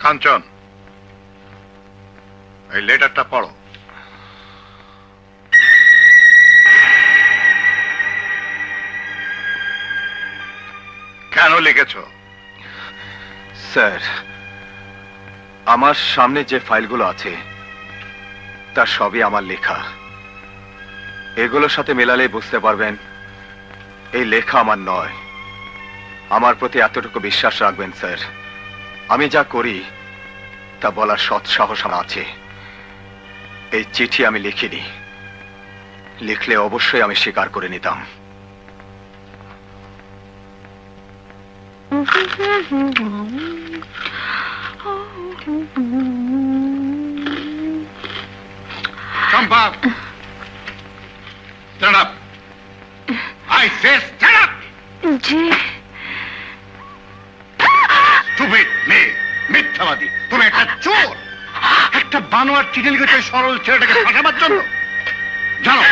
কাঞ্চন, এই লেটারটা পড়ো। কেন লিখেছ? স্যার, আমার সামনে যে ফাইলগুলো আছে তার সবই আমার লেখা। এগুলোর সাথে মেলালে বুঝতে পারবেন এই লেখা আমার নয়। আমার প্রতি এতটুকু বিশ্বাস রাখবেন স্যার, আমি যা করি তা বলার সৎ সাহস আমার আছে। এই চিঠি আমি লিখিনি, লিখলে অবশ্যই আমি স্বীকার করে নিতাম। চম্পা, stand up. I say stand up. G. Stupid মেয়ে, মিথ্যাবাদী, তুমি একটা চোর। একটা বানোয়ার চিঠি লিখেছো সরল ছেলেটাকে ফাঁসাবার জন্য। জানো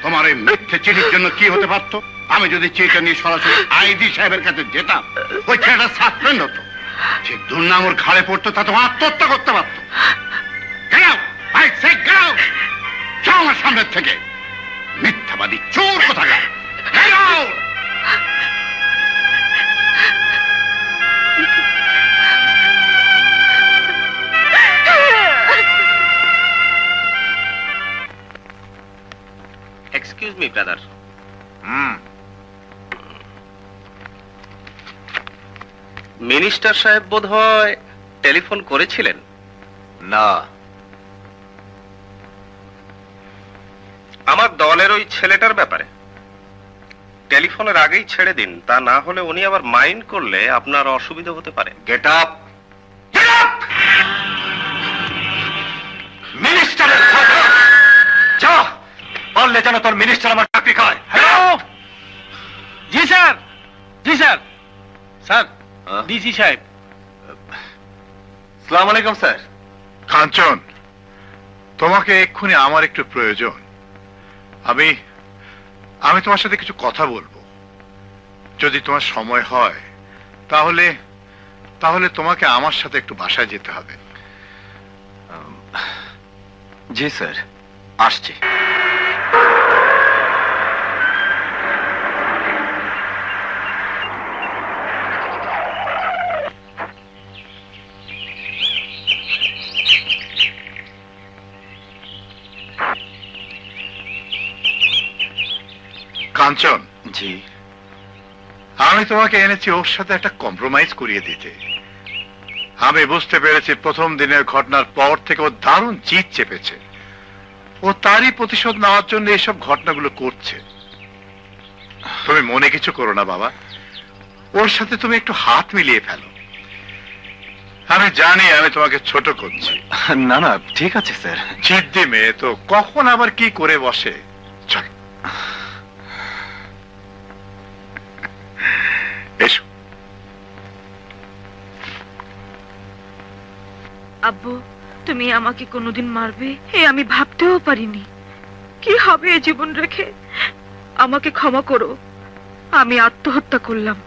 তোমার এই মিথ্যে চিঠির জন্য কি হতে পারতো? আমি যদি চিঠিটা নিয়ে সরাসরি আইজি সাহেবের কাছে যেতাম, ওই ছেলেটা সাসপেন্ড হতো। যে দুর্নাম ওর ঘাড়ে পড়তো তা তোমার আত্মহত্যা করতে পারতো। Get out! I say get out! যাও আমার সামনের থেকে, মিথ্যাবাদী চোর কোথাকার। Get out! Excuse me, brother. Minister সাহেব বোধহয় টেলিফোন করেছিলেন? না, আমার দলের ওই ছেলেটার ব্যাপারে টেলিফোনের আগেই ছেড়ে দিন, তা না হলে উনি আবার মাইন্ড করলে আপনার অসুবিধা হতে পারে। Get up! Get up! মিনিস্টারের যা, বললে যেন তোর মিনিস্টার আমার চাকরি খায়। হ্যালো, জি স্যার, জি স্যার। স্যার, ডিসি সাহেব। আসসালামু আলাইকুম স্যার। কাঞ্চন, তোমাকে এক্ষুনি আমার একটু প্রয়োজন। আমি তোমার সাথে কিছু কথা বলবো। যদি তোমার সময় হয় তাহলে তোমাকে আমার সাথে একটু বাসায় যেতে হবে। জি স্যার, আসছি। কাঞ্চন, জি। আমি তোমাকে এনেছি ওর সাথে একটা কম্প্রোমাইজ করিয়ে দিতে। আমি বুঝতে পেরেছি প্রথম দিনের ঘটনার পর থেকে ও দারুণ জিদ চেপেছে। ও তারই প্রতিশোধ নেওয়ার জন্য এসব ঘটনাগুলো করছে। তুমি মনে কিছু করো না বাবা, ওর সাথে তুমি একটু হাত মিলিয়ে ফেলো। আমি জানি আমি তোমাকে ছোট করছি। না না, ঠিক আছে স্যার। জিদ্দি মেয়ে তো, কখন আবার কি করে বসে। চল এসো। আব্বু, তুমি আমাকে কোনোদিন মারবে আমি ভাবতেও পারিনি। কি হবে এ জীবন রেখে? আমাকে ক্ষমা করো, আমি আত্মহত্যা করলাম।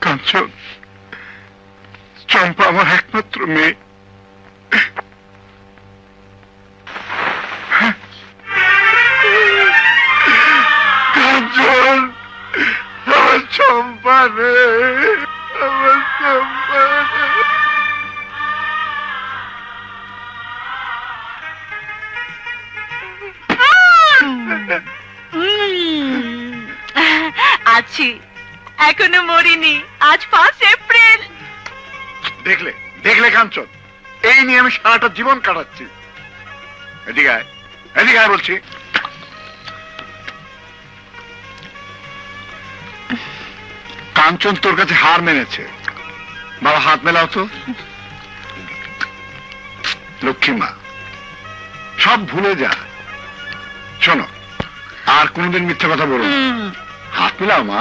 কাঞ্চন, চম্পা আমার একমাত্র মেয়ে। কাঞ্চন, আমার চম্পা রে, আমার চম্পা রে। আছি, এখনো মরিনি। আজ 5 এপ্রিল। দেখলে দেখলে কাঞ্চন, এই নিয়ে আমি সারাটা জীবন কাটাচ্ছি। এদিকে আয়, এদিকে আয় বলছি। কাঞ্চন তোর কাছে হার মেনেছে। বাবা হাত মেলাও তো। লক্ষ্মী মা, সব ভুলে যা। শোনো, আর কোনোদিন মিথ্যে কথা বলো না। হাত মেলাও মা।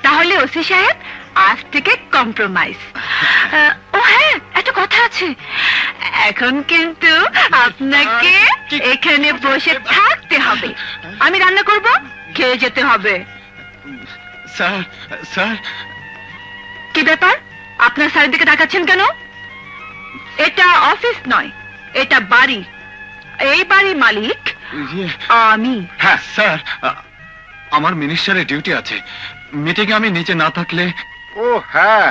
তাহলে ওসি সাহেব, আজ থেকে কম্প্রোমাইজ। ও হ্যাঁ, একটা কথা আছে। এখন কিন্তু আপনাকে এখানে বসে থাকতে হবে। আমি রান্না করব, খেয়ে যেতে হবে। স্যার স্যার কি ব্যাপার, আপনার স্যারের দিকে তাকাচ্ছেন কেন? এটা অফিস নয়, এটা বাড়ি। এই বাড়ির মালিক আমি। হ্যাঁ স্যার, আমার মিনিস্টারের ডিউটি আছে, মিটিংয়ে আমি নিচে না থাকলে। ও হ্যাঁ,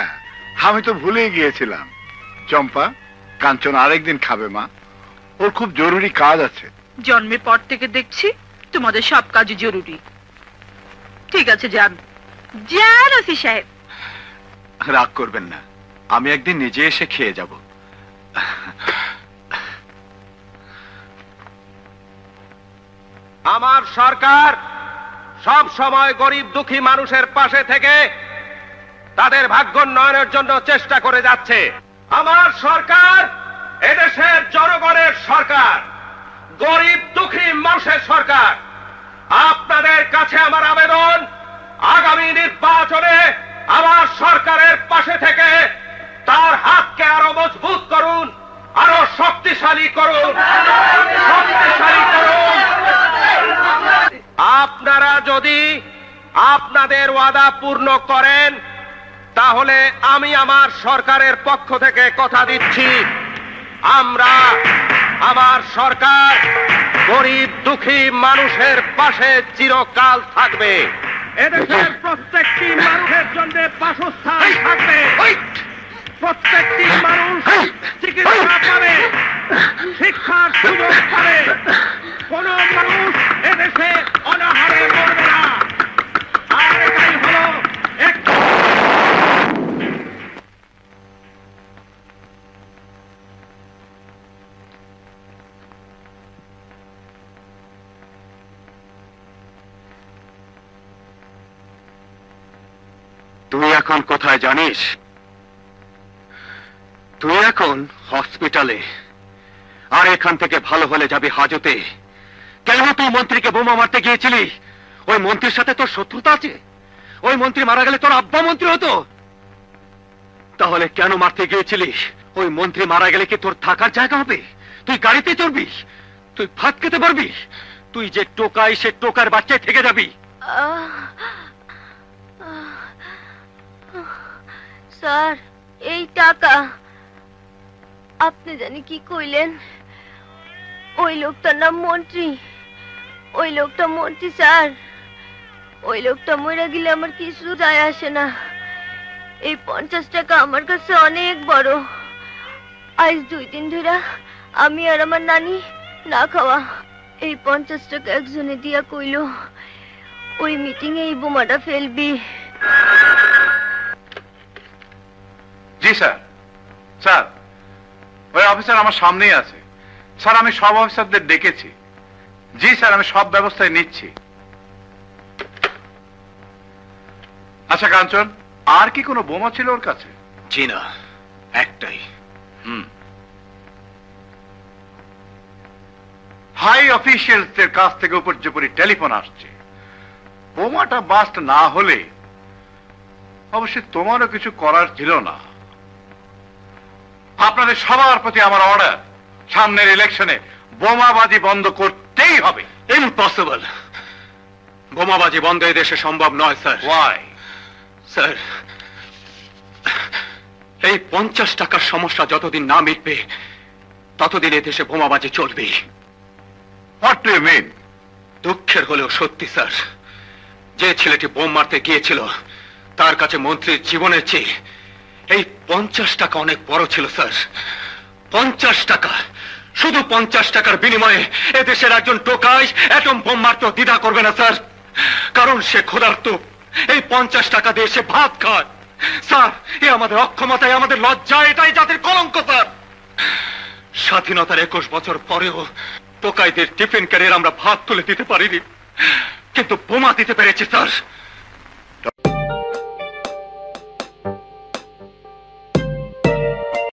আমি তো ভুলেই গিয়েছিলাম। চম্পা, কাঞ্চন আরেকদিন খাবে মা, ওর খুব জরুরি কাজ আছে। জন্মের পর থেকে দেখছি তোমাদের সব কাজই জরুরি। ঠিক আছে, যান যান ওসি সাহেব। রাগ করবেন না, আমি একদিন নিজে এসে খেয়ে যাব। আমার সরকার সব সময় গরিব দুঃখী মানুষের পাশে থেকে তাদের ভাগ্যোন্নয়নের জন্য চেষ্টা করে যাচ্ছে। আমার সরকার এদেশের জনগণের সরকার, গরিব দুঃখী মানুষের সরকার। আপনাদের কাছে আমার আবেদন, আগামী নির্বাচনে আমার সরকারের পাশে থেকে তার হাতকে আরো মজবুত করুন, আরো শক্তিশালী করুন, শক্তিশালী করুন। আপনারা যদি আপনাদের ওয়াদা পূর্ণ করেন তাহলে আমি আমার সরকারের পক্ষ থেকে কথা দিচ্ছি, আমরা, আমার সরকার গরিব দুঃখী মানুষের পাশে চিরকাল থাকবে। এদেশের প্রত্যেকটি মানুষের জন্য বাসস্থান থাকবে, প্রত্যেকটি মানুষ চিকিৎসা পাবে, শিক্ষার সুযোগ পাবে, কোন মানুষ এদেশে অনাহারে মরবে না। আর এটাই হলো তুই এখন কোথায় জানিস? তুই এখন হসপিটালে, আর এখান থেকে ভালো হলে যাবি হাজতে। কেন তুই মন্ত্রীকে বোমা মারতে গিয়েছিলি? ওই মন্ত্রীর সাথে তোর শত্রুতা আছে? ওই মন্ত্রী মারা গেলে তোর আব্বা মন্ত্রী হতো। তাহলে কেন মারতে গিয়েছিলিস? ওই মন্ত্রী মারা গেলে কি তোর থাকার জায়গা হবে? তুই গাড়িতে চড়বি? তুই ভাত খেতে পারবি? তুই যে টোকাই, সে টোকার বাচ্চায় থেকে যাবি। স্যার, এই টাকা আপনি জানি কি কইলেন? ওই লোকটার নাম মন্ত্রী, ওই লোকটা মন্ত্রী স্যার। ওই লোকটা মরে গেলে আমার কিছু যায় আসে না। এই 50 টাকা আমার কাছে অনেক বড়। আজ 2 দিন ধরে আমি আর আমার নানি না খাওয়া। এই 50 টাকা একজনে দিয়া কইল ওই মিটিং এ এই বোমাটা ফেলবি। জি স্যার। স্যার, ওই অফিসার আমার সামনেই আছে। স্যার, আমি সব অফিসারদের ডেকেছি। জি স্যার, আমি সব ব্যবস্থায় নিচ্ছি। আচ্ছা কাঞ্চন, আর কি কোনো বোমা ছিল ওর কাছে? জি না, একটাই। হাই অফিসিয়ালসদের কাছ থেকে উপর্যুপরি টেলিফোন আসছে। বোমাটা বাস্ট না হলে অবশ্যই তোমারও কিছু করার ছিল না। আপনাদের সবার প্রতি আমার অর্ডার, সামনের ইলেকশনে বোমাবাজি বন্ধ করতেই হবে। ইম্পসিবল। বোমাবাজি বন্ধ এই দেশে সম্ভব নয় স্যার। ওয়াই? স্যার, এই 50 টাকার সমস্যা যতদিন না মিটবে ততদিন এই দেশে বোমাবাজি চলবে। What do you mean? দুঃখের হলেও সত্যি স্যার, যে ছেলেটি বোম মারতে গিয়েছিল তার কাছে মন্ত্রীর জীবনের চেয়ে এই 50 টাকা অনেক বড় ছিল স্যার। 50 টাকা, শুধু 50 টাকার বিনিময়ে এদেশের একজন টোকাই অ্যাটম বোম মারতেও দ্বিধা করবে না স্যার, কারণ সে ক্ষুধার্ত। এই 50 টাকা দিয়ে সে ভাত খায়। স্যার, এ আমাদের অক্ষমতায়, আমাদের লজ্জা, এটাই জাতির কলঙ্ক স্যার। স্বাধীনতার 21 বছর পরেও টোকাইদের টিফিন ক্যারিয়ার আমরা ভাত তুলে দিতে পারিনি, কিন্তু বোমা দিতে পেরেছি স্যার।